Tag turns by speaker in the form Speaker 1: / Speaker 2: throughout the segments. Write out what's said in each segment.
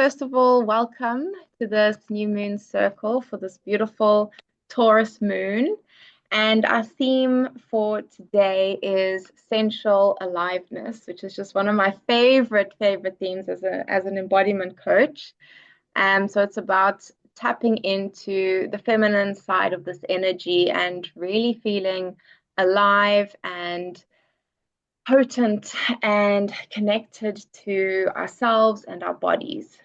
Speaker 1: First of all, welcome to this new moon circle for this beautiful Taurus moon. And our theme for today is sensual aliveness, which is just one of my favorite themes as an embodiment coach. So it's about tapping into the feminine side of this energy and really feeling alive and potent and connected to ourselves and our bodies.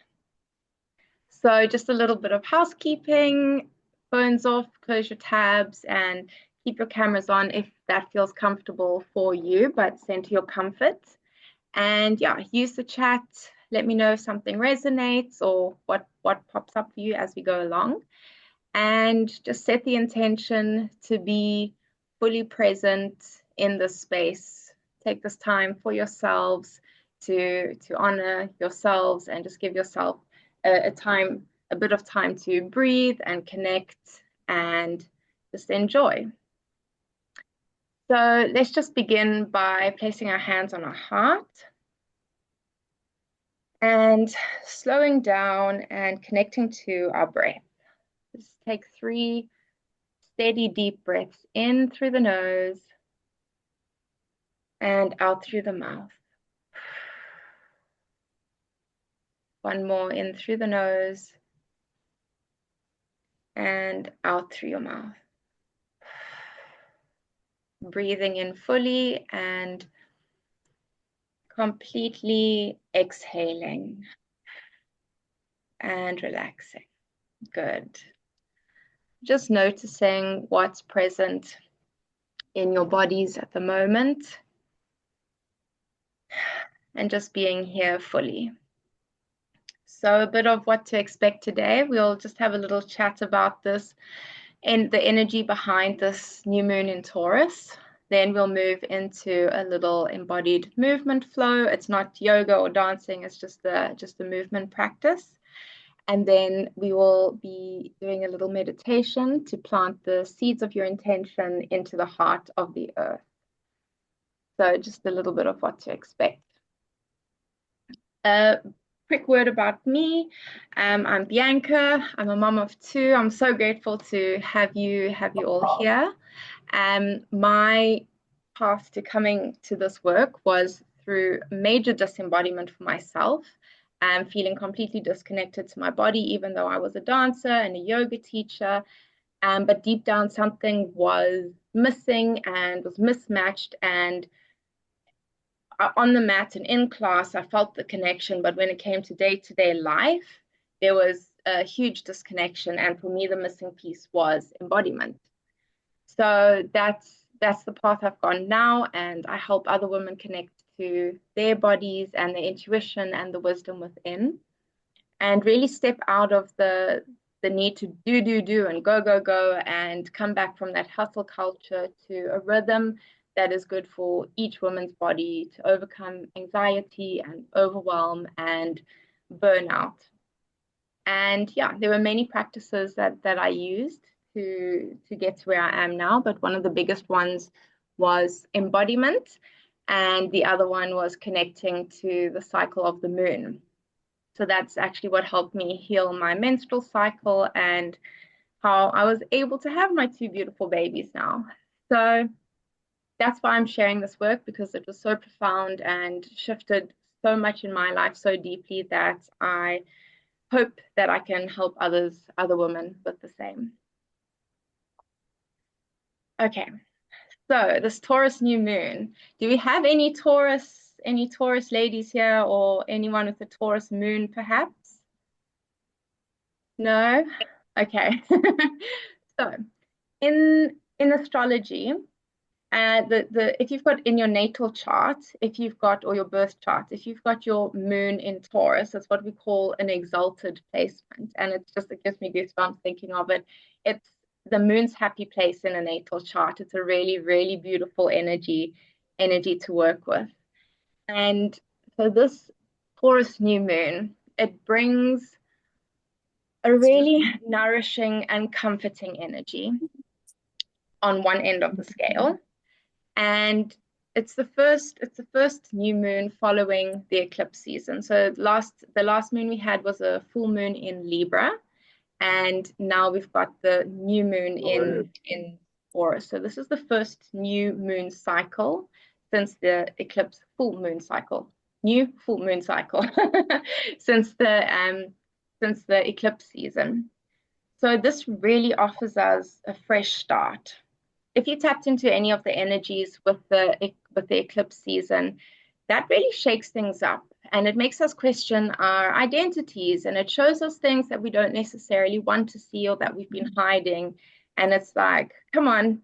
Speaker 1: So just a little bit of housekeeping, phones off, close your tabs, and keep your cameras on if that feels comfortable for you, but center your comfort. And yeah, use the chat. Let me know if something resonates or what pops up for you as we go along. And just set the intention to be fully present in this space. Take this time for yourselves to honor yourselves and just give yourself a bit of time to breathe and connect and just enjoy. So let's just begin by placing our hands on our heart and slowing down and connecting to our breath. Just take 3 steady deep breaths in through the nose and out through the mouth. One more in through the nose and out through your mouth. Breathing in fully and completely exhaling and relaxing. Good. Just noticing what's present in your bodies at the moment and just being here fully. So a bit of what to expect today. We'll just have a little chat about this and the energy behind this new moon in Taurus. Then we'll move into a little embodied movement flow. It's not yoga or dancing, it's just the movement practice. And then we will be doing a little meditation to plant the seeds of your intention into the heart of the earth. So just a little bit of what to expect. Quick word about me. I'm Bianca. I'm a mom of 2. I'm so grateful to have you all here. My path to coming to this work was through major disembodiment for myself. Feeling completely disconnected to my body, even though I was a dancer and a yoga teacher. But deep down, something was missing and was mismatched. And on the mat and in class, I felt the connection. But when it came to day-to-day life, there was a huge disconnection. And for me, the missing piece was embodiment. So that's the path I've gone now. And I help other women connect to their bodies and their intuition and the wisdom within, and really step out of the need to do and go and come back from that hustle culture to a rhythm that is good for each woman's body to overcome anxiety and overwhelm and burnout. And yeah, there were many practices that I used to get to where I am now, but one of the biggest ones was embodiment, and the other one was connecting to the cycle of the moon. So that's actually what helped me heal my menstrual cycle and how I was able to have my 2 beautiful babies now. So that's why I'm sharing this work, because it was so profound and shifted so much in my life so deeply that I hope that I can help other women with the same. Okay, so this Taurus new moon. Do we have any Taurus ladies here, or anyone with a Taurus moon perhaps? No? Okay. So in astrology, if you've got in your natal chart, or your birth chart, if you've got your moon in Taurus, that's what we call an exalted placement. And it gives me goosebumps thinking of it. It's the moon's happy place in a natal chart. It's a really, really beautiful energy to work with. And so this Taurus new moon, it brings a really nourishing and comforting energy on one end of the scale. And it's the first new moon following the eclipse season. So the last moon we had was a full moon in Libra, and now we've got the new moon in Taurus. So this is the first new moon cycle since the eclipse new full moon cycle since the eclipse season. So this really offers us a fresh start. If you tapped into any of the energies with the eclipse season, that really shakes things up and it makes us question our identities, and it shows us things that we don't necessarily want to see or that we've been hiding. And it's like, come on,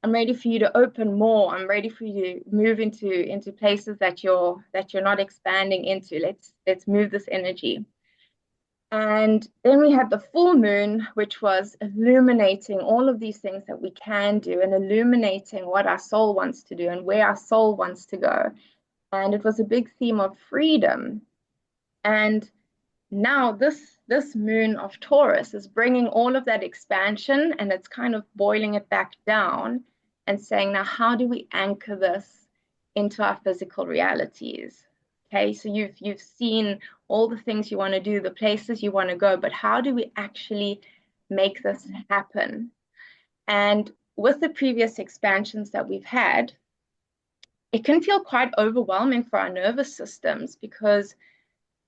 Speaker 1: I'm ready for you to open more. I'm ready for you to move into places that you're not expanding into. Let's move this energy. And then we had the full moon, which was illuminating all of these things that we can do and illuminating what our soul wants to do and where our soul wants to go. And it was a big theme of freedom. And now this moon of Taurus is bringing all of that expansion, and it's kind of boiling it back down and saying, now, how do we anchor this into our physical realities? Okay, so you've seen all the things you want to do, the places you want to go, but how do we actually make this happen? And with the previous expansions that we've had, it can feel quite overwhelming for our nervous systems, because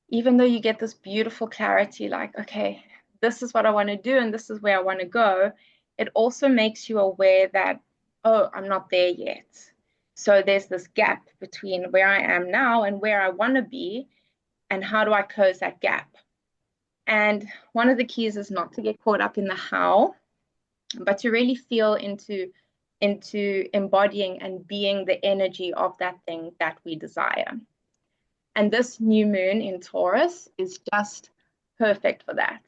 Speaker 1: even though you get this beautiful clarity, like, okay, this is what I want to do and this is where I want to go, it also makes you aware that, oh, I'm not there yet. So there's this gap between where I am now and where I want to be, and how do I close that gap? And one of the keys is not to get caught up in the how, but to really feel into embodying and being the energy of that thing that we desire. And this new moon in Taurus is just perfect for that.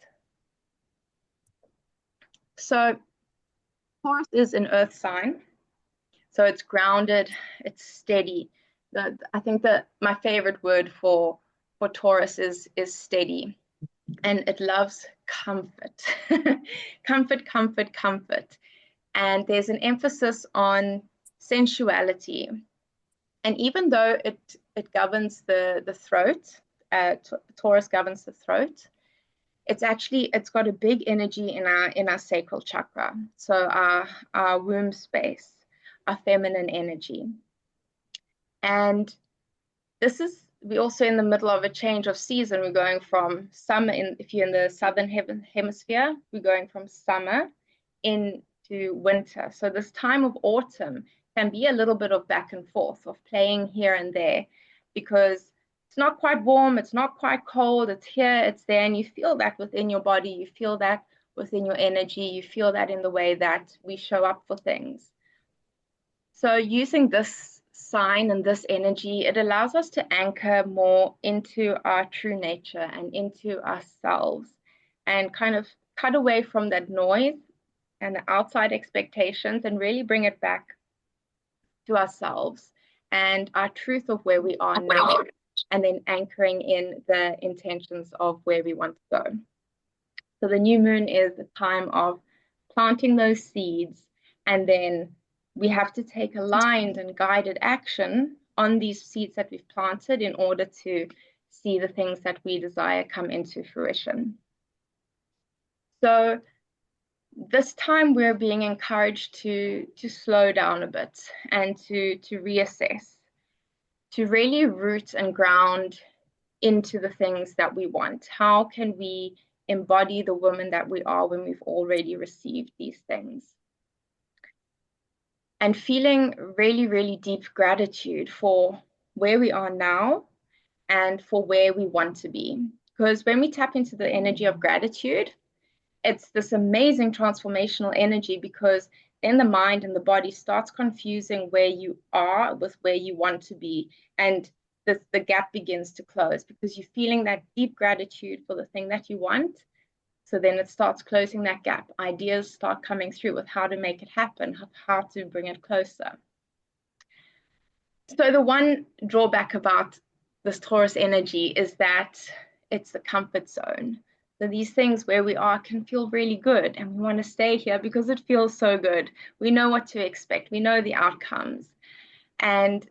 Speaker 1: So Taurus is an earth sign. So it's grounded, it's steady. I think that my favorite word for Taurus is steady. And it loves comfort. Comfort, comfort, comfort. And there's an emphasis on sensuality. And even though it governs the throat, Taurus governs the throat, it's got a big energy in our sacral chakra, so our womb space, our feminine energy. And we're also in the middle of a change of season. We're going from summer, if you're in the southern hemisphere, we're going from summer into winter. So this time of autumn can be a little bit of back and forth, of playing here and there, because it's not quite warm, it's not quite cold, it's here, it's there, and you feel that within your body, you feel that within your energy, you feel that in the way that we show up for things. So using this sign and this energy, it allows us to anchor more into our true nature and into ourselves, and kind of cut away from that noise and the outside expectations and really bring it back to ourselves and our truth of where we are now, and then anchoring in the intentions of where we want to go. So the new moon is the time of planting those seeds, and then we have to take aligned and guided action on these seeds that we've planted in order to see the things that we desire come into fruition. So this time we're being encouraged to slow down a bit and to reassess, to really root and ground into the things that we want. How can we embody the woman that we are when we've already received these things? And feeling really, really deep gratitude for where we are now and for where we want to be. Because when we tap into the energy of gratitude, it's this amazing transformational energy, because then the mind and the body starts confusing where you are with where you want to be. And the gap begins to close, because you're feeling that deep gratitude for the thing that you want. So then it starts closing that gap. Ideas start coming through with how to make it happen, how to bring it closer. So the one drawback about this Taurus energy is that it's the comfort zone. So these things where we are can feel really good, and we want to stay here because it feels so good. We know what to expect. We know the outcomes. And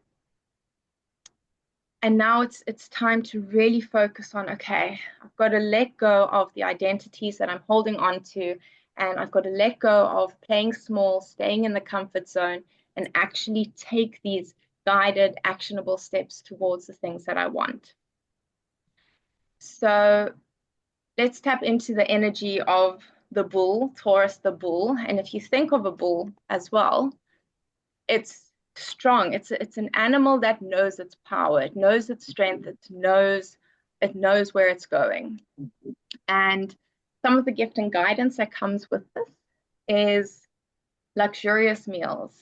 Speaker 1: And now it's time to really focus on, okay, I've got to let go of the identities that I'm holding on to, and I've got to let go of playing small, staying in the comfort zone, and actually take these guided, actionable steps towards the things that I want. So let's tap into the energy of the bull, Taurus the bull. And if you think of a bull as well, it's strong. It's an animal that knows its power. It knows its strength. It knows where it's going. And some of the gift and guidance that comes with this is luxurious meals.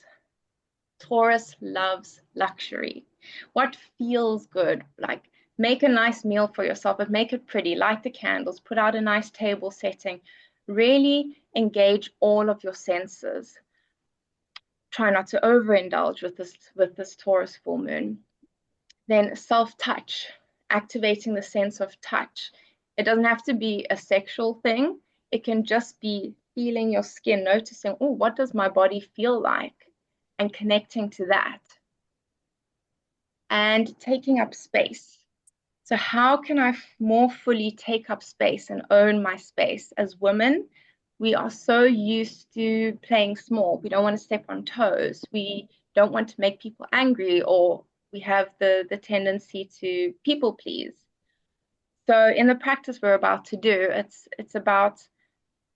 Speaker 1: Taurus loves luxury. What feels good? Like, make a nice meal for yourself, but make it pretty. Light the candles, put out a nice table setting. Really engage all of your senses. Try not to overindulge with this Taurus full moon. Then self-touch, activating the sense of touch. It doesn't have to be a sexual thing. It can just be feeling your skin, noticing, oh, what does my body feel like? And connecting to that. And taking up space. So how can I more fully take up space and own my space? As women, we are so used to playing small. We don't want to step on toes. We don't want to make people angry, or we have the tendency to people please. So in the practice we're about to do, it's about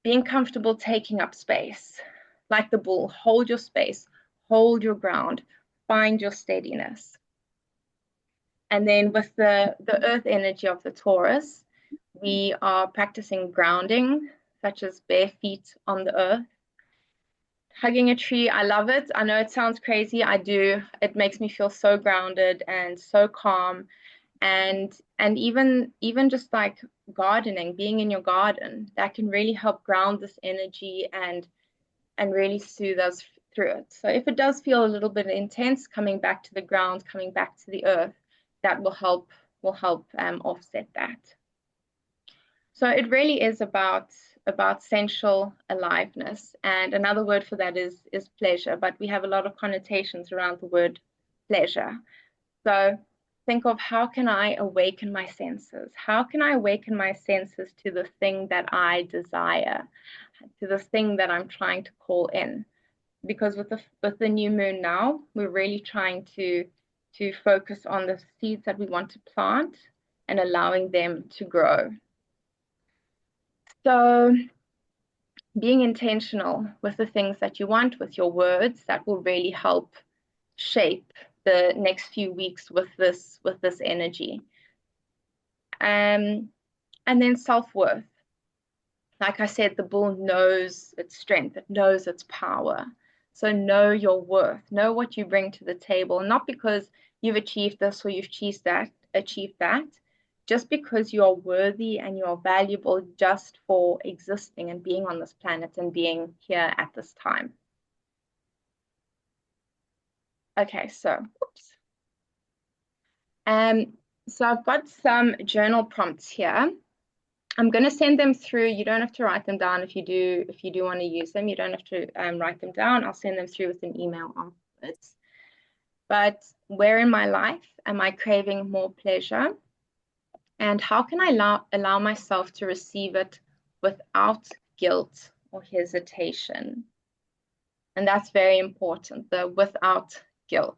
Speaker 1: being comfortable taking up space. Like the bull, hold your space, hold your ground, find your steadiness. And then with the earth energy of the Taurus, we are practicing grounding, such as bare feet on the earth. Hugging a tree, I love it. I know it sounds crazy. I do. It makes me feel so grounded and so calm. And even just like gardening, being in your garden, that can really help ground this energy and really soothe us through it. So if it does feel a little bit intense, coming back to the ground, coming back to the earth, that will help offset that. So it really is about sensual aliveness, and another word for that is pleasure. But we have a lot of connotations around the word pleasure. So think of, how can I awaken my senses? How can I awaken my senses to the thing that I desire, to the thing that I'm trying to call in? Because with the new moon now, we're really trying to focus on the seeds that we want to plant and allowing them to grow. So being intentional with the things that you want, with your words, that will really help shape the next few weeks with this energy. And then self-worth. Like I said, the bull knows its strength, it knows its power. So know your worth, know what you bring to the table, not because you've achieved this or you've achieved that, just because you are worthy and you are valuable just for existing and being on this planet and being here at this time. Okay, so oops. So I've got some journal prompts here. I'm going to send them through. You don't have to write them down. If you do want to use them, you don't have to write them down. I'll send them through with an email afterwards. But where in my life am I craving more pleasure? And how can I allow myself to receive it without guilt or hesitation? And that's very important, the without guilt.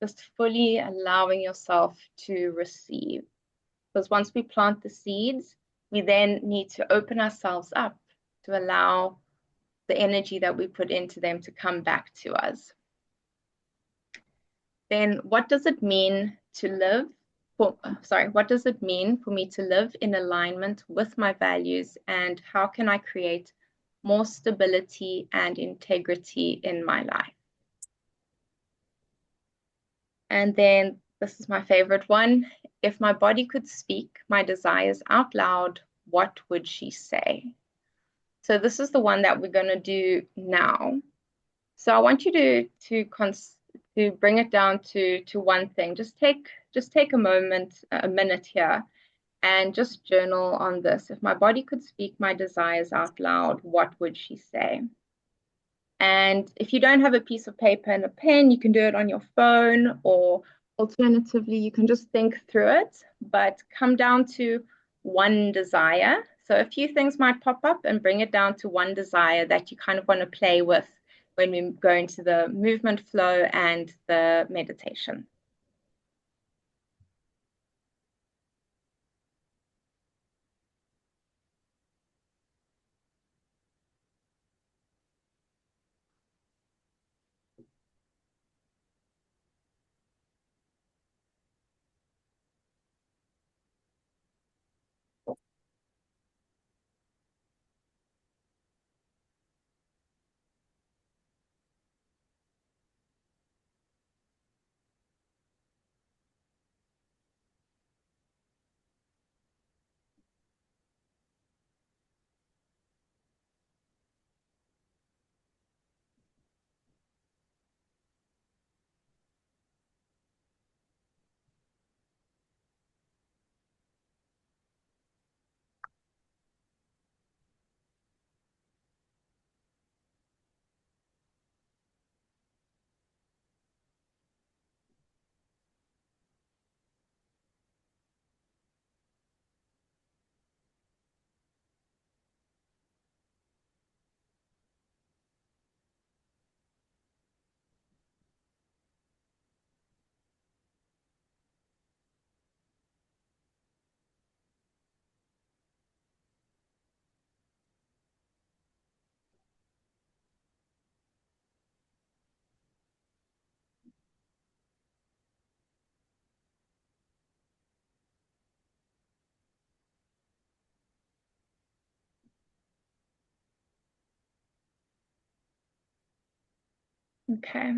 Speaker 1: Just fully allowing yourself to receive. Because once we plant the seeds, we then need to open ourselves up to allow the energy that we put into them to come back to us. Then what does it mean to live? What does it mean for me to live in alignment with my values, and how can I create more stability and integrity in my life? And then this is my favorite one. If my body could speak my desires out loud, what would she say? So this is the one that we're going to do now. So I want you to bring it down to one thing. Just take a minute here, and just journal on this. If my body could speak my desires out loud, what would she say? And if you don't have a piece of paper and a pen, you can do it on your phone or Alternatively, you can just think through it, but come down to one desire. So a few things might pop up and bring it down to one desire that you kind of want to play with when we go into the movement flow and the meditation. Okay,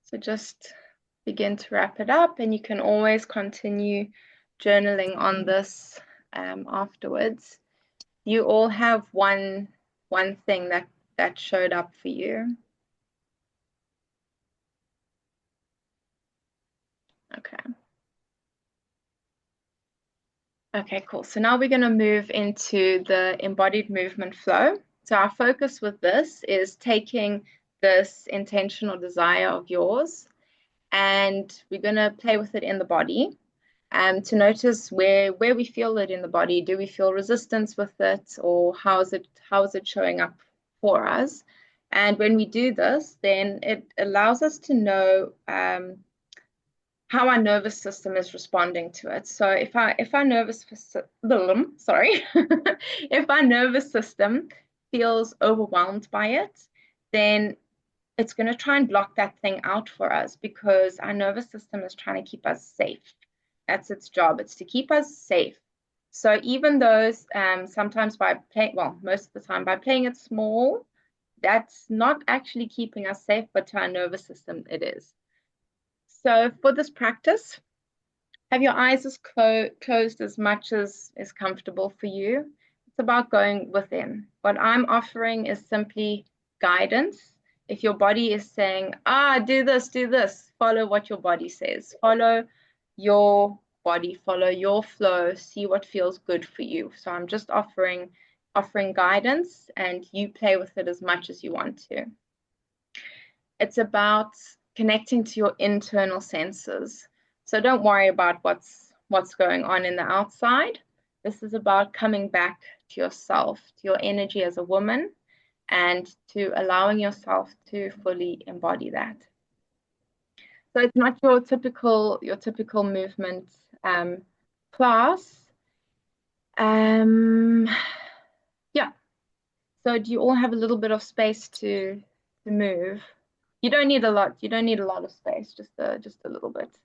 Speaker 1: so just begin to wrap it up, and you can always continue journaling on this afterwards. You all have one thing that showed up for you. Okay. Okay, cool. So now we're going to move into the embodied movement flow. So our focus with this is taking this intentional desire of yours, and we're going to play with it in the body, to notice where we feel it in the body. Do we feel resistance with it, or how is it showing up for us? And when we do this, then it allows us to know how our nervous system is responding to it. So if our nervous sorry, if our nervous system feels overwhelmed by it, then it's going to try and block that thing out for us, because our nervous system is trying to keep us safe. That's its job. It's to keep us safe. So even those sometimes by playing, well, most of the time by playing it small, that's not actually keeping us safe, but to our nervous system, it is. So for this practice, have your eyes as closed as much as is comfortable for you. It's about going within. What I'm offering is simply guidance. If your body is saying, do this, follow what your body says. Follow your body, follow your flow, see what feels good for you. So I'm just offering guidance, and you play with it as much as you want to. It's about connecting to your internal senses. So don't worry about what's going on in the outside. This is about coming back to yourself, to your energy as a woman, and to allowing yourself to fully embody that. So it's not your typical movement class. Yeah. So do you all have a little bit of space to move? You don't need a lot. You don't need a lot of space. Just a little bit.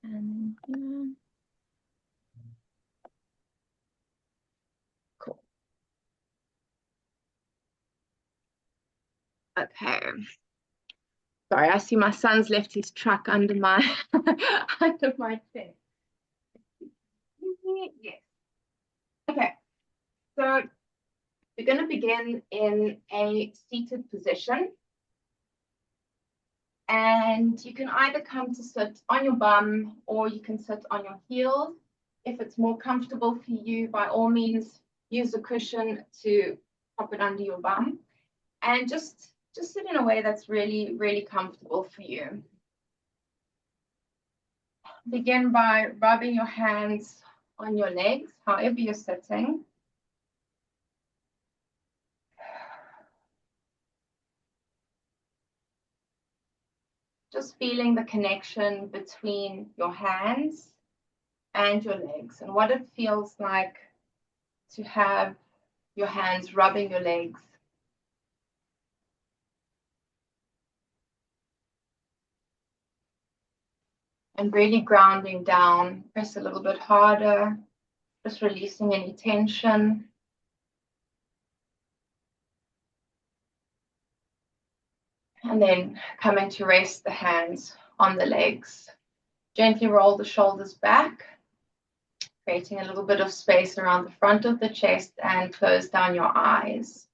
Speaker 1: And cool. Okay. Sorry, I see my son's left his truck under my under my thing. Yes. Okay. So we're going to begin in a seated position. And you can either come to sit on your bum, or you can sit on your heels. If it's more comfortable for you, by all means, use a cushion to pop it under your bum. And just sit in a way that's really, really comfortable for you. Begin by rubbing your hands on your legs, however you're sitting. Just feeling the connection between your hands and your legs and what it feels like to have your hands rubbing your legs. And really grounding down, press a little bit harder, just releasing any tension. And then coming to rest the hands on the legs. Gently roll the shoulders back, creating a little bit of space around the front of the chest, and close down your eyes.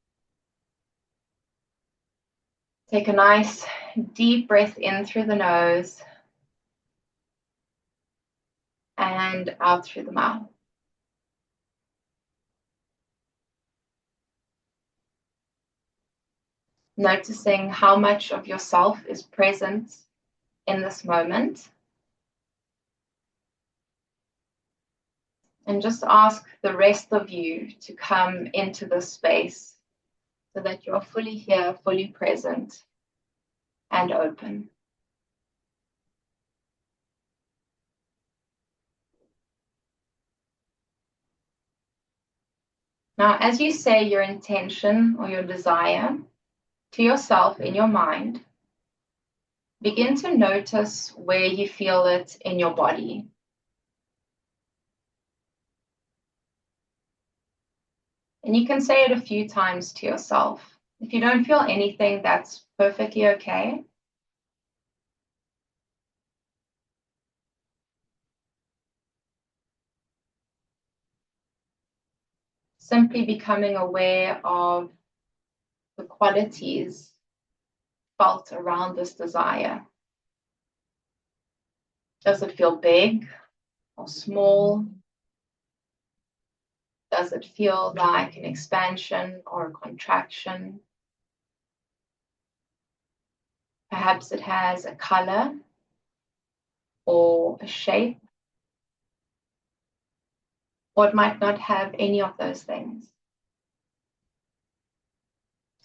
Speaker 1: Take a nice deep breath in through the nose and out through the mouth. Noticing how much of yourself is present in this moment. And just ask the rest of you to come into this space so that you're fully here, fully present, and open. Now, as you say your intention or your desire to yourself in your mind, begin to notice where you feel it in your body. And you can say it a few times to yourself. If you don't feel anything, that's perfectly okay. Simply becoming aware of the qualities felt around this desire. Does it feel big or small? Does it feel like an expansion or a contraction? Perhaps it has a color or a shape, or it might not have any of those things.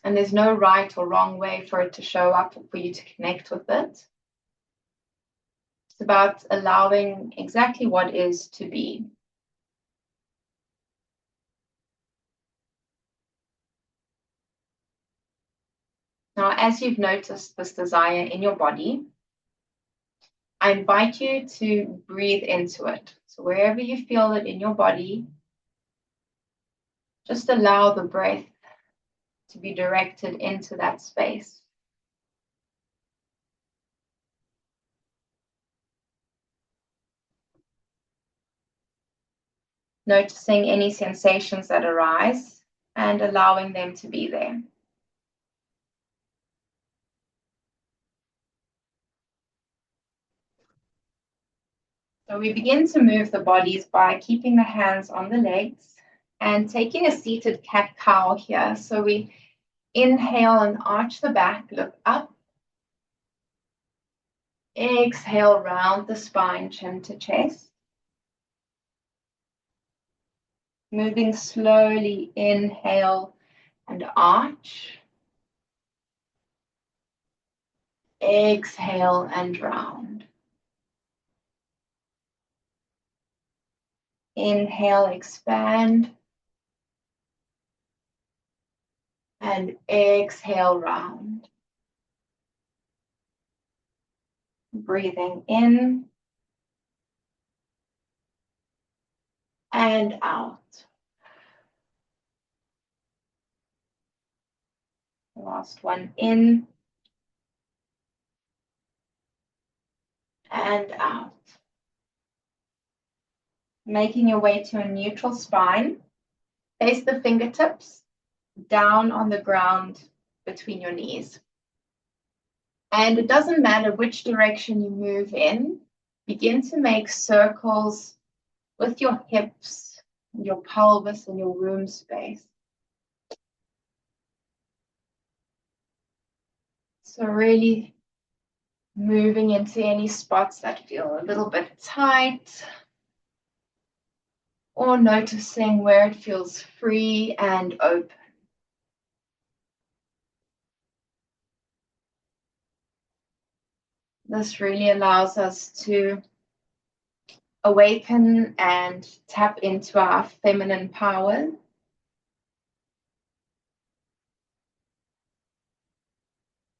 Speaker 1: And there's no right or wrong way for it to show up or for you to connect with it. It's about allowing exactly what is to be. Now, as you've noticed this desire in your body, I invite you to breathe into it. So wherever you feel it in your body, just allow the breath to be directed into that space. Noticing any sensations that arise and allowing them to be there. So we begin to move the bodies by keeping the hands on the legs and taking a seated cat-cow here. So we inhale and arch the back, look up. Exhale, round the spine, chin to chest. Moving slowly, inhale and arch. Exhale and round. Inhale, expand. And exhale, round. Breathing in and out. Last one, in and out. Making your way to a neutral spine. Place the fingertips down on the ground between your knees. And it doesn't matter which direction you move in. Begin to make circles with your hips, your pelvis, and your womb space. So really moving into any spots that feel a little bit tight, or noticing where it feels free and open. This really allows us to awaken and tap into our feminine power.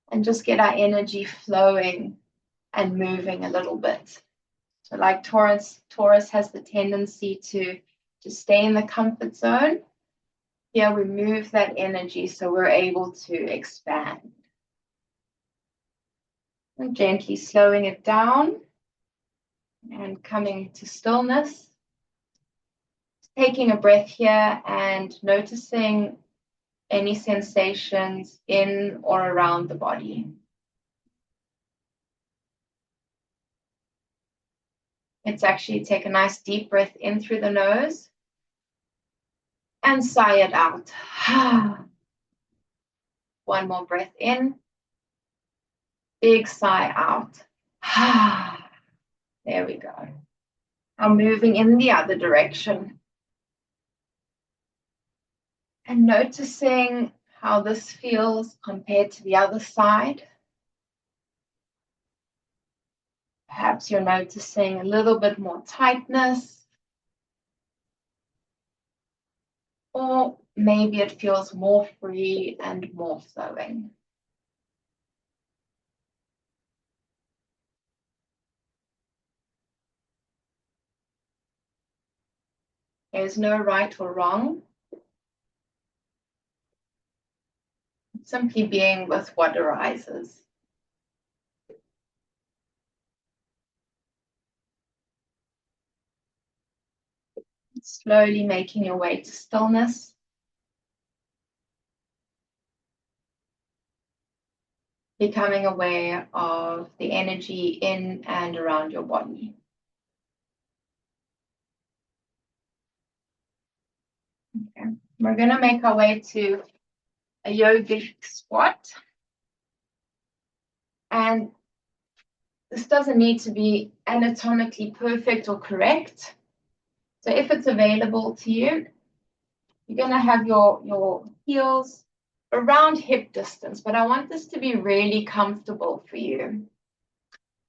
Speaker 1: And just get our energy flowing and moving a little bit. So like Taurus has the tendency to stay in the comfort zone. Here we move that energy so we're able to expand. And gently slowing it down and coming to stillness. Taking a breath here and noticing any sensations in or around the body. Let's actually take a nice deep breath in through the nose and sigh it out. One more breath in. Big sigh out. There we go. Now moving in the other direction. And noticing how this feels compared to the other side. Perhaps you're noticing a little bit more tightness. Or maybe it feels more free and more flowing. There's no right or wrong. Simply being with what arises. Slowly making your way to stillness. Becoming aware of the energy in and around your body. Okay. We're going to make our way to a yogic squat. And this doesn't need to be anatomically perfect or correct. So if it's available to you, you're going to have your heels around hip distance, but I want this to be really comfortable for you.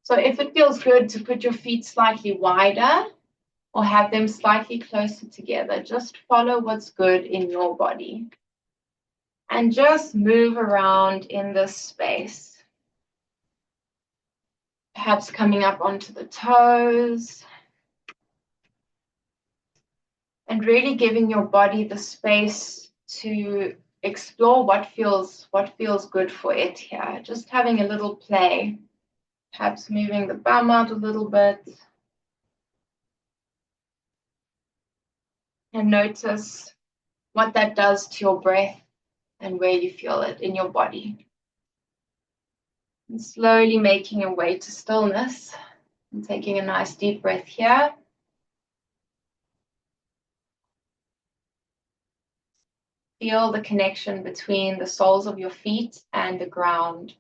Speaker 1: So if it feels good to put your feet slightly wider or have them slightly closer together, just follow what's good in your body. And just move around in this space. Perhaps coming up onto the toes. And really giving your body the space to explore what feels good for it here. Just having a little play. Perhaps moving the bum out a little bit. And notice what that does to your breath and where you feel it in your body. And slowly making your way to stillness. And taking a nice deep breath here. Feel the connection between the soles of your feet and the ground.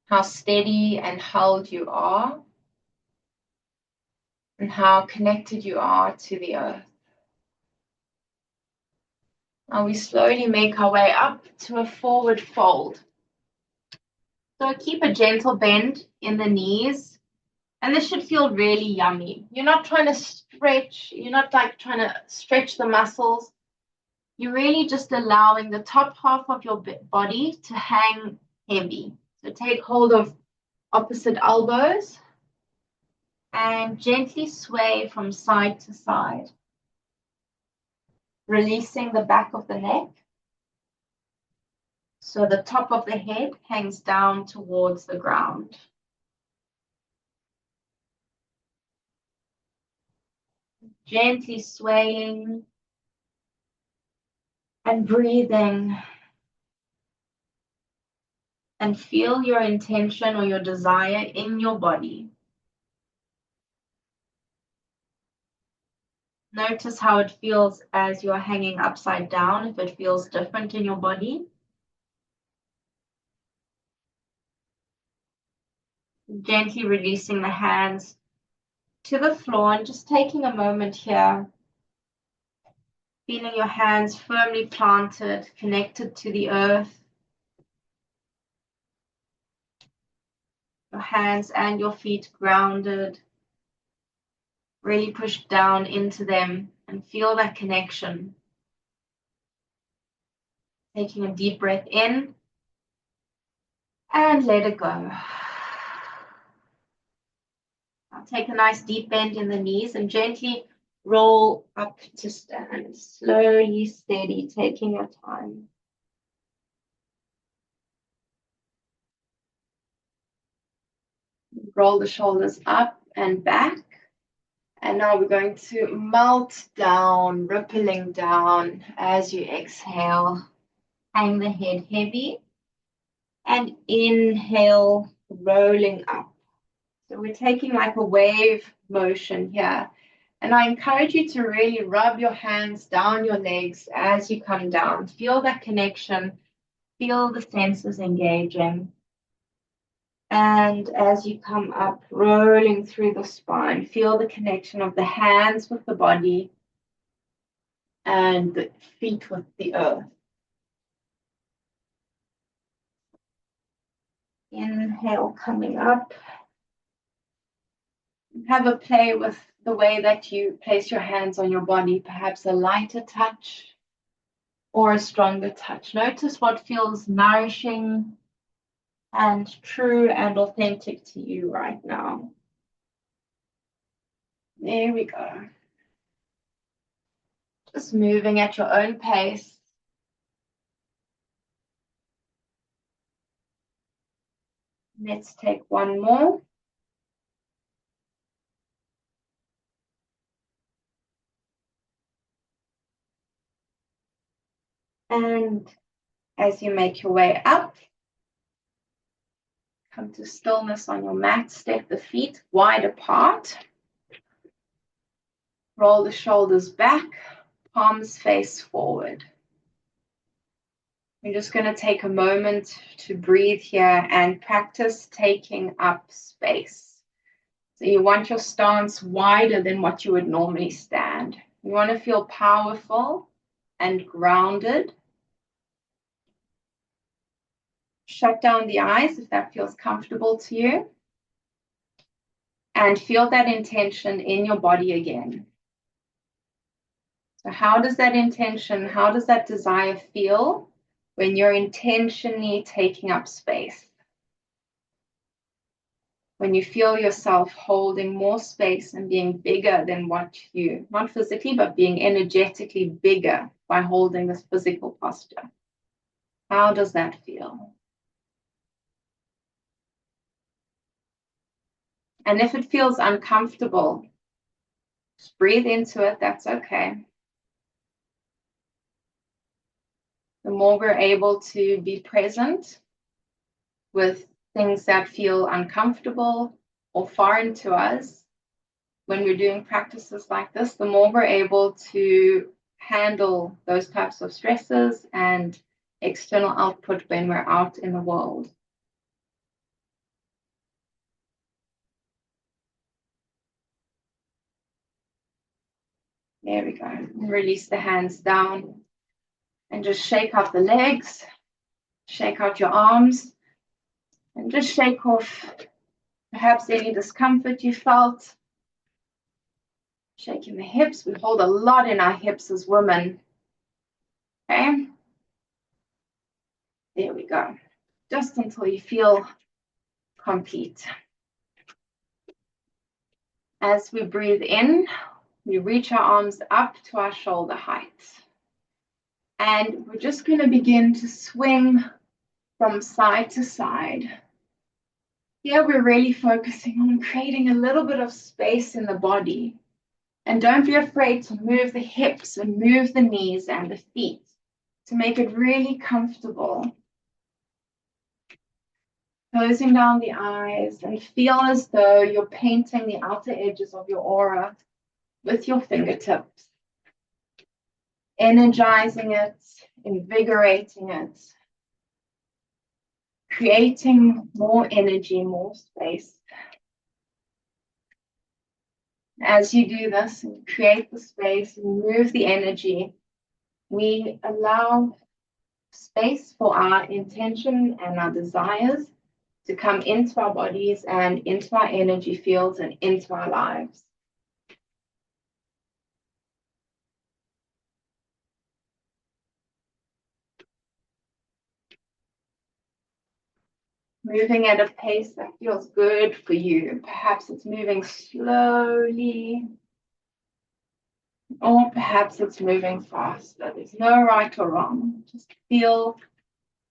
Speaker 1: How steady and held you are. And how connected you are to the earth. Now we slowly make our way up to a forward fold. So keep a gentle bend in the knees. And this should feel really yummy. You're not trying to stretch. You're not like trying to stretch the muscles. You're really just allowing the top half of your body to hang heavy. So take hold of opposite elbows and gently sway from side to side. Releasing the back of the neck. So the top of the head hangs down towards the ground. Gently swaying and breathing. And feel your intention or your desire in your body. Notice how it feels as you're hanging upside down, if it feels different in your body. Gently releasing the hands to the floor and just taking a moment here, feeling your hands firmly planted, connected to the earth. Your hands and your feet grounded. Really push down into them and feel that connection. Taking a deep breath in and let it go. Now take a nice deep bend in the knees and gently roll up to stand. Slowly, steady, taking your time. Roll the shoulders up and back. And now we're going to melt down, rippling down as you exhale. Hang the head heavy. And inhale, rolling up. So we're taking like a wave motion here. And I encourage you to really rub your hands down your legs as you come down. Feel that connection. Feel the senses engaging. And as you come up, rolling through the spine, feel the connection of the hands with the body and the feet with the earth. Inhale, coming up. Have a play with the way that you place your hands on your body, perhaps a lighter touch or a stronger touch. Notice what feels nourishing and true and authentic to you right now. There we go. Just moving at your own pace. Let's take one more. And as you make your way up, come to stillness on your mat. Step the feet wide apart. Roll the shoulders back, palms face forward. We're just going to take a moment to breathe here and practice taking up space. So you want your stance wider than what you would normally stand. You want to feel powerful and grounded. Shut down the eyes if that feels comfortable to you. And feel that intention in your body again. So how does that intention, how does that desire feel when you're intentionally taking up space? When you feel yourself holding more space and being bigger than what you, not physically, but being energetically bigger by holding this physical posture. How does that feel? And if it feels uncomfortable, just breathe into it, that's okay. The more we're able to be present with things that feel uncomfortable or foreign to us, when we're doing practices like this, the more we're able to handle those types of stresses and external output when we're out in the world. There we go. Release the hands down and just shake out the legs, shake out your arms, and just shake off perhaps any discomfort you felt. Shaking the hips. We hold a lot in our hips as women. Okay. There we go. Just until you feel complete. As we breathe in, we reach our arms up to our shoulder height. And we're just going to begin to swing from side to side. Here we're really focusing on creating a little bit of space in the body. And don't be afraid to move the hips and move the knees and the feet to make it really comfortable. Closing down the eyes and feel as though you're painting the outer edges of your aura with your fingertips. Energizing it, invigorating it. creating more energy, more space. As you do this and create the space and move the energy, we allow space for our intention and our desires to come into our bodies and into our energy fields and into our lives. Moving at a pace that feels good for you. Perhaps it's moving slowly, or perhaps it's moving faster. There's no right or wrong. Just feel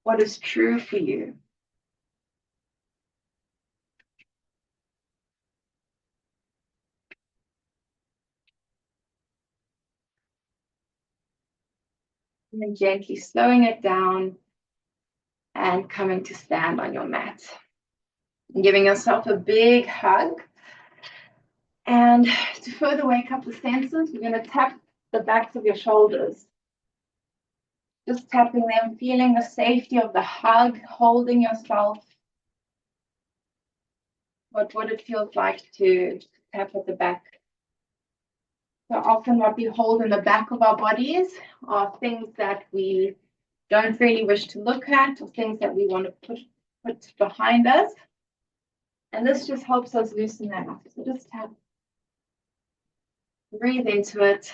Speaker 1: what is true for you. And then gently slowing it down and coming to stand on your mat. And giving yourself a big hug. And to further wake up the senses, we're going to tap the backs of your shoulders. Just tapping them, feeling the safety of the hug, holding yourself. What it feels like to tap at the back. So often what we hold in the back of our bodies are things that we don't really wish to look at, or things that we want to put behind us. And this just helps us loosen that up. So just tap. Breathe into it.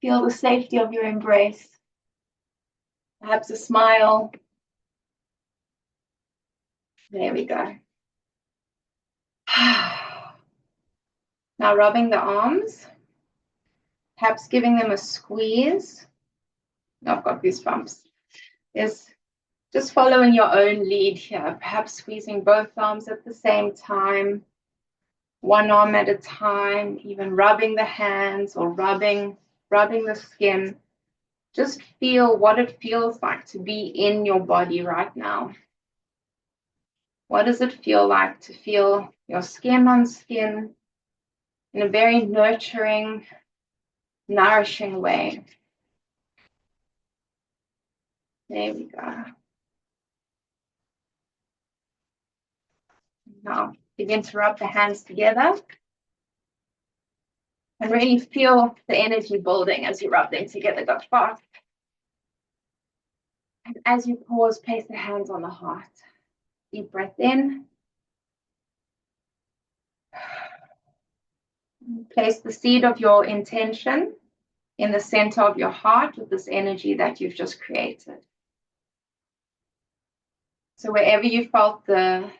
Speaker 1: Feel the safety of your embrace. Perhaps a smile. There we go. Now rubbing the arms. Perhaps giving them a squeeze. I've got goosebumps. Is just following your own lead here. Perhaps squeezing both arms at the same time. One arm at a time. Even rubbing the hands or rubbing the skin. Just feel what it feels like to be in your body right now. What does it feel like to feel your skin on skin in a very nurturing, nourishing way? There we go. Now begin to rub the hands together and really feel the energy building as you rub them together. Go fast. And as you pause, place the hands on the heart. Deep breath in. Place the seed of your intention in the center of your heart with this energy that you've just created. So wherever you felt the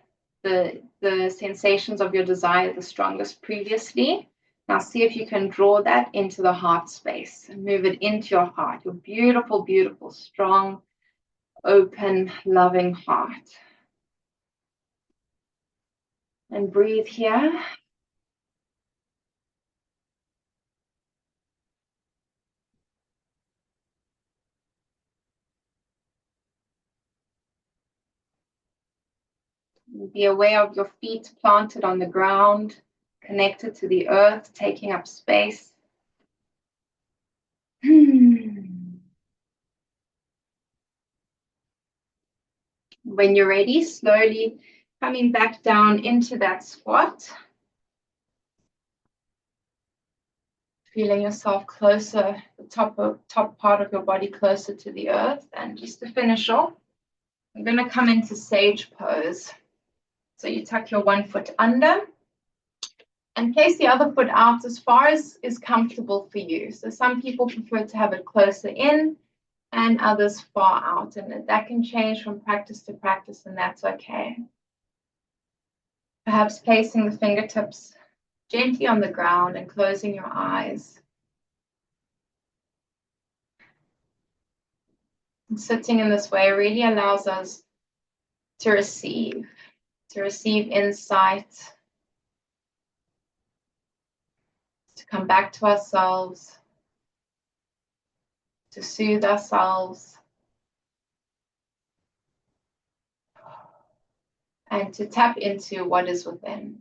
Speaker 1: sensations of your desire the strongest previously, now see if you can draw that into the heart space and move it into your heart, your beautiful, beautiful, strong, open, loving heart. And breathe here. Be aware of your feet planted on the ground, connected to the earth, taking up space. When you're ready, slowly coming back down into that squat. Feeling yourself closer, the top part of your body closer to the earth. And just to finish off, I'm going to come into sage pose. So you tuck your one foot under and place the other foot out as far as is comfortable for you. So some people prefer to have it closer in and others far out. And that can change from practice to practice, and that's okay. Perhaps placing the fingertips gently on the ground and closing your eyes. And sitting in this way really allows us to receive insight, to come back to ourselves, to soothe ourselves, and to tap into what is within.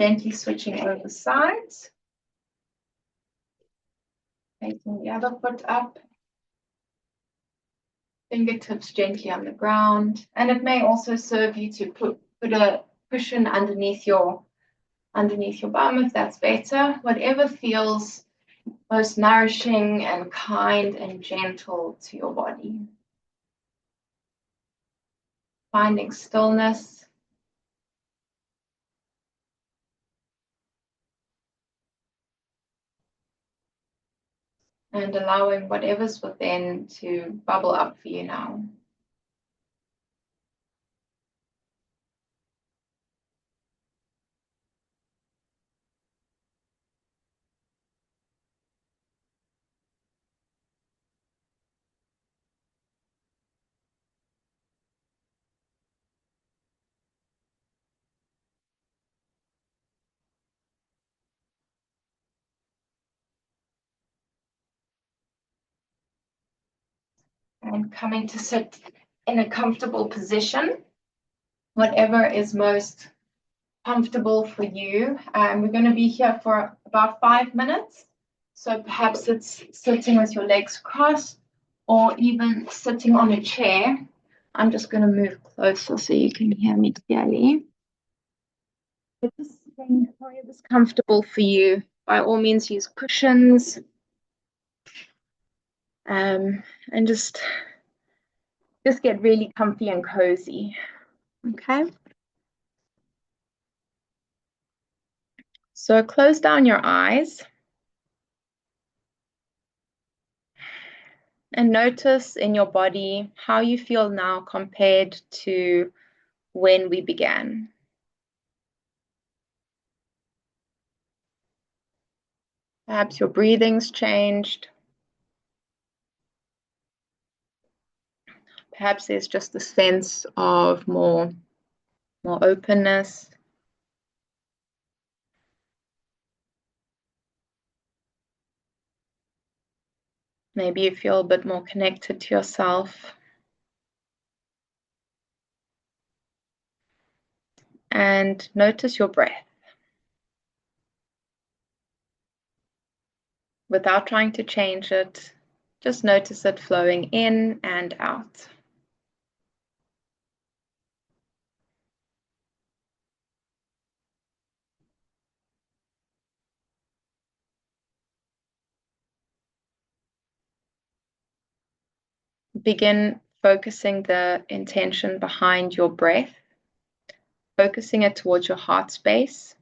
Speaker 1: Gently switching over sides. Taking the other foot up. Fingertips gently on the ground. And it may also serve you to put a cushion underneath your bum if that's better. Whatever feels most nourishing and kind and gentle to your body. Finding stillness. And allowing whatever's within to bubble up for you now. And coming to sit in a comfortable position, whatever is most comfortable for you. We're going to be here for about 5 minutes. So perhaps it's sitting with your legs crossed or even sitting on a chair. I'm just going to move closer so you can hear me clearly. But just sitting however's comfortable for you. By all means, use cushions. And just get really comfy and cozy. Okay. So close down your eyes and notice in your body how you feel now compared to when we began. Perhaps your breathing's changed. Perhaps there's just a sense of more openness. Maybe you feel a bit more connected to yourself. And notice your breath. Without trying to change it, just notice it flowing in and out. Begin focusing the intention behind your breath, focusing it towards your heart space.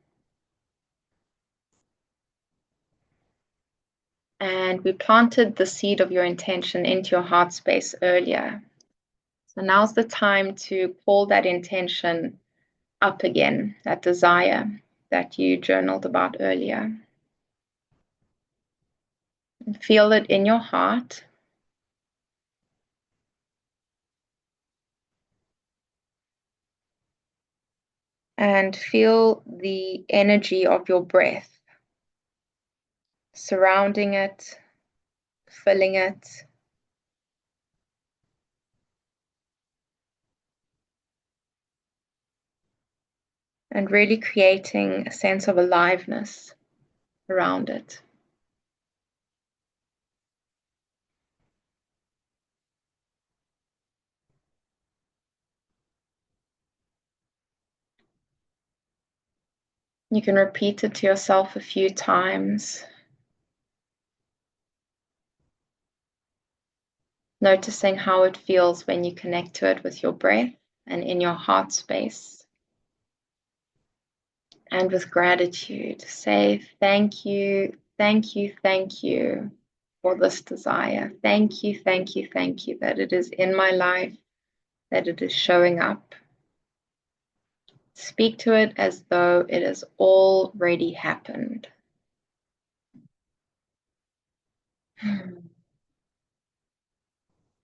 Speaker 1: And we planted the seed of your intention into your heart space earlier. So now's the time to call that intention up again, that desire that you journaled about earlier. And feel it in your heart. And feel the energy of your breath surrounding it, filling it. And really creating a sense of aliveness around it. You can repeat it to yourself a few times, noticing how it feels when you connect to it with your breath and in your heart space. And with gratitude, say thank you, thank you, thank you for this desire. Thank you, thank you, thank you that it is in my life, that it is showing up. Speak to it as though it has already happened.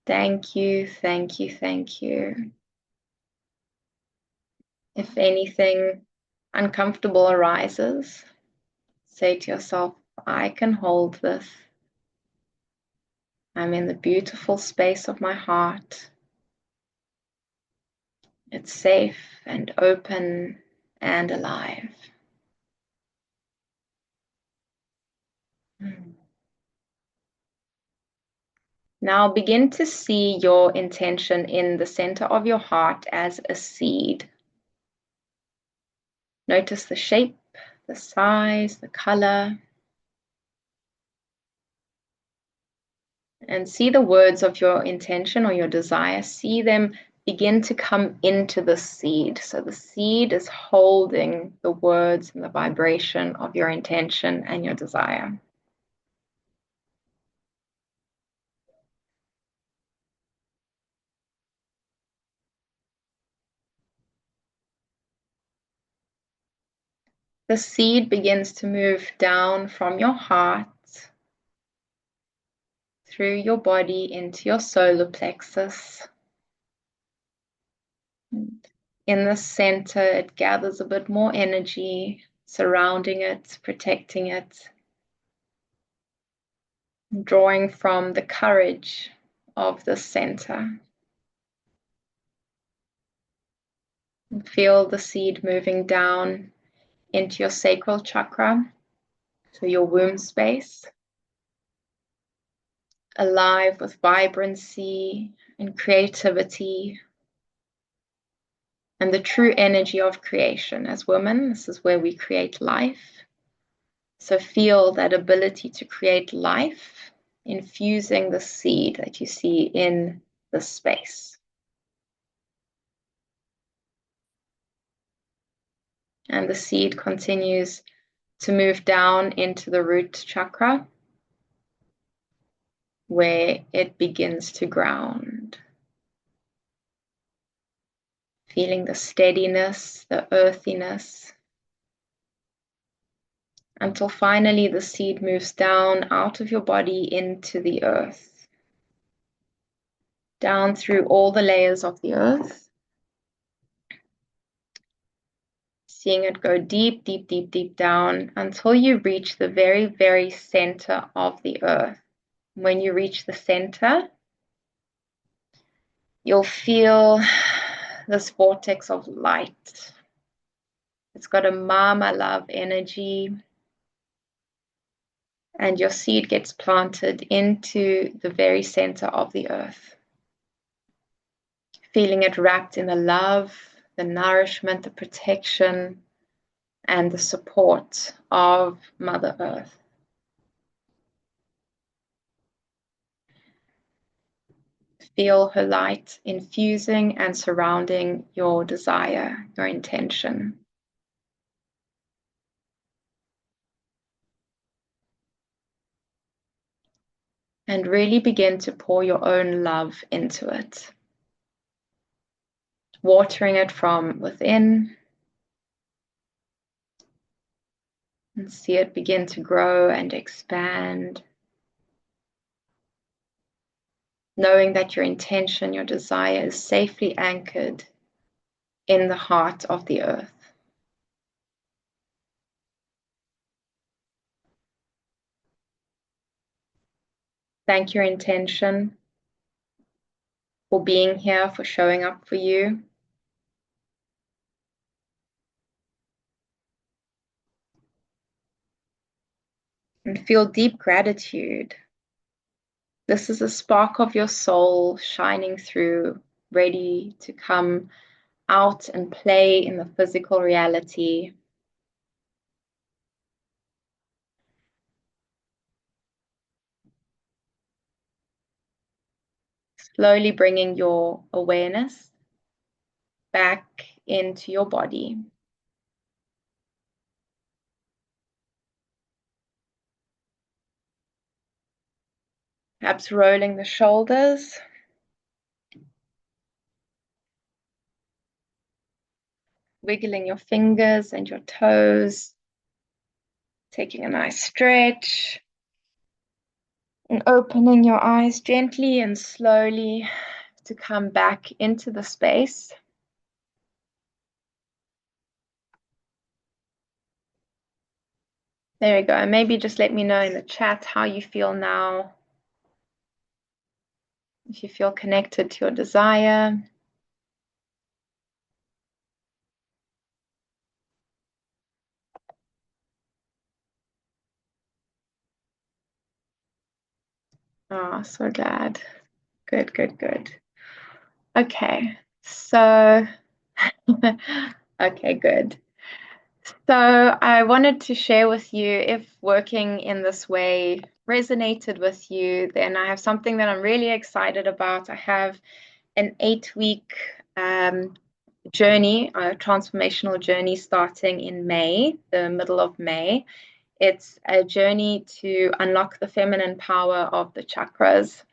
Speaker 1: Thank you, thank you, thank you. If anything uncomfortable arises, say to yourself, I can hold this. I'm in the beautiful space of my heart. It's safe and open and alive. Now begin to see your intention in the center of your heart as a seed. Notice the shape, the size, the color, and see the words of your intention or your desire. See them begin to come into the seed. So the seed is holding the words and the vibration of your intention and your desire. The seed begins to move down from your heart through your body into your solar plexus. In the center, it gathers a bit more energy, surrounding it, protecting it, drawing from the courage of the center. And feel the seed moving down into your sacral chakra, so your womb space, alive with vibrancy and creativity and the true energy of creation. As women, this is where we create life. So feel that ability to create life, infusing the seed that you see in the space. And the seed continues to move down into the root chakra, where it begins to ground. Feeling the steadiness, the earthiness, until finally the seed moves down out of your body into the earth, down through all the layers of the earth, seeing it go deep, deep, deep, deep down until you reach the very, very center of the earth. When you reach the center, you'll feel this vortex of light. It's got a mama love energy, and your seed gets planted into the very center of the earth. Feeling it wrapped in the love, the nourishment, the protection, and the support of Mother Earth. Feel her light infusing and surrounding your desire, your intention. And really begin to pour your own love into it, watering it from within, and see it begin to grow and expand, knowing that your intention, your desire is safely anchored in the heart of the earth. Thank your intention for being here, for showing up for you. And feel deep gratitude. This is a spark of your soul shining through, ready to come out and play in the physical reality. Slowly bringing your awareness back into your body. Perhaps rolling the shoulders. Wiggling your fingers and your toes. Taking a nice stretch. And opening your eyes gently and slowly to come back into the space. There we go. And maybe just let me know in the chat how you feel now. If you feel connected to your desire. Oh, so glad. Good, good, good. Okay. So, okay, good. So I wanted to share with you if working in this way resonated with you, then I have something that I'm really excited about. I have an 8 week journey, a transformational journey starting in May, the middle of May. It's a journey to unlock the feminine power of the chakras.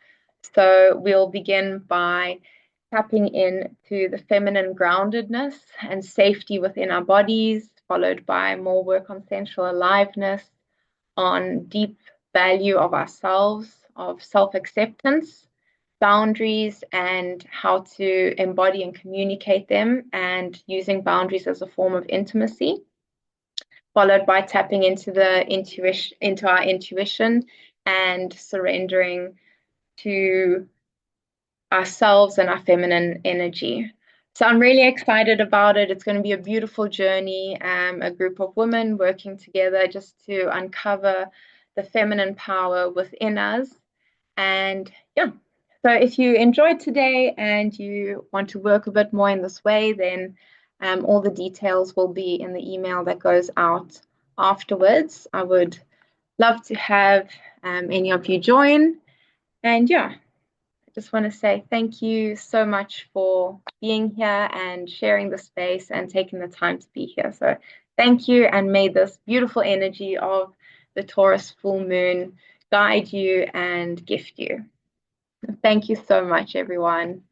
Speaker 1: So we'll begin by tapping into the feminine groundedness and safety within our bodies, followed by more work on sensual aliveness, on deep value of ourselves, of self acceptance, boundaries, and how to embody and communicate them, and using boundaries as a form of intimacy, followed by tapping into our intuition and surrendering to ourselves and our feminine energy. So I'm really excited about it. It's going to be a beautiful journey, a group of women working together just to uncover the feminine power within us. And yeah, so if you enjoyed today and you want to work a bit more in this way, then all the details will be in the email that goes out afterwards. I would love to have any of you join. And yeah, just want to say thank you so much for being here and sharing the space and taking the time to be here. So thank you, and may this beautiful energy of the Taurus full moon guide you and gift you. Thank you so much, everyone.